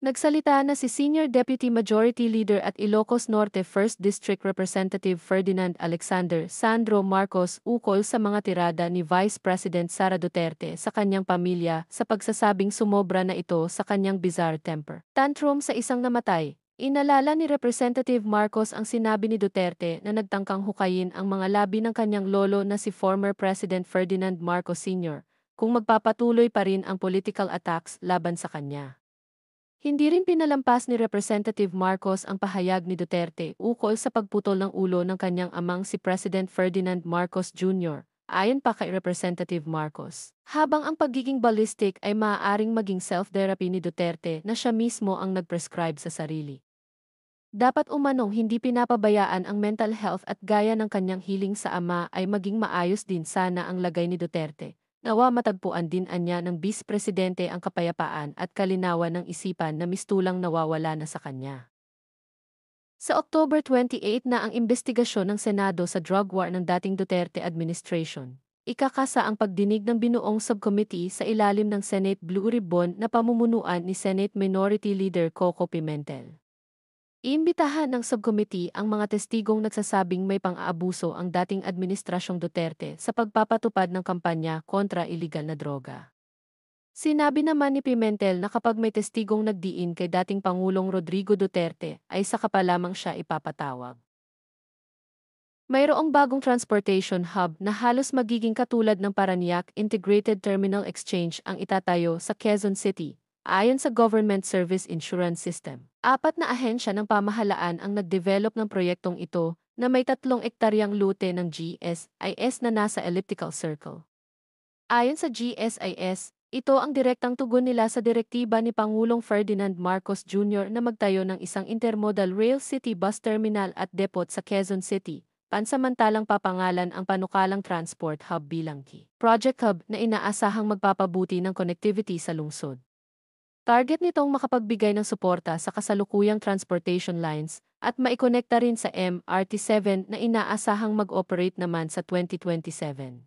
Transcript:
Nagsalita na si Senior Deputy Majority Leader at Ilocos Norte 1st District Representative Ferdinand Alexander Sandro Marcos ukol sa mga tirada ni Vice President Sara Duterte sa kanyang pamilya sa pagsasabing sumobra na ito sa kanyang bizarre temper tantrum sa isang namatay. Inalala ni Representative Marcos ang sinabi ni Duterte na nagtangkang hukayin ang mga labi ng kanyang lolo na si former President Ferdinand Marcos Sr. kung magpapatuloy pa rin ang political attacks laban sa kanya. Hindi rin pinalampas ni Representative Marcos ang pahayag ni Duterte ukol sa pagputol ng ulo ng kanyang amang si President Ferdinand Marcos Jr., ayon pa kay Representative Marcos. Habang ang pagiging ballistic ay maaaring maging self-therapy ni Duterte na siya mismo ang nag-prescribe sa sarili. Dapat umanong hindi pinapabayaan ang mental health at gaya ng kanyang hiling sa ama ay maging maayos din sana ang lagay ni Duterte. Nawa matagpuan din anya ng Vice Presidente ang kapayapaan at kalinawan ng isipan na mistulang nawawala na sa kanya. Sa October 28 na ang investigasyon ng Senado sa drug war ng dating Duterte administration. Ikakasa ang pagdinig ng binuong subcommittee sa ilalim ng Senate Blue Ribbon na pamumunuan ni Senate Minority Leader Coco Pimentel. Iimbitahan ng subcommittee ang mga testigong nagsasabing may pang-aabuso ang dating administrasyong Duterte sa pagpapatupad ng kampanya kontra iligal na droga. Sinabi naman ni Pimentel na kapag may testigong nagdiin kay dating Pangulong Rodrigo Duterte ay saka pa lamang siya ipapatawag. Mayroong bagong transportation hub na halos magiging katulad ng Parañaque Integrated Terminal Exchange ang itatayo sa Quezon City. Ayon sa Government Service Insurance System, 4 na ahensya ng pamahalaan ang nag-develop ng proyektong ito na may 3 ektaryang lute ng GSIS na nasa elliptical circle. Ayon sa GSIS, ito ang direktang tugon nila sa direktiba ni Pangulong Ferdinand Marcos Jr. na magtayo ng isang intermodal rail city bus terminal at depot sa Quezon City, pansamantalang papangalan ang panukalang transport hub bilang key project hub na inaasahang magpapabuti ng connectivity sa lungsod. Target nitong makapagbigay ng suporta sa kasalukuyang transportation lines at maikonekta rin sa MRT7 na inaasahang mag-operate naman sa 2027.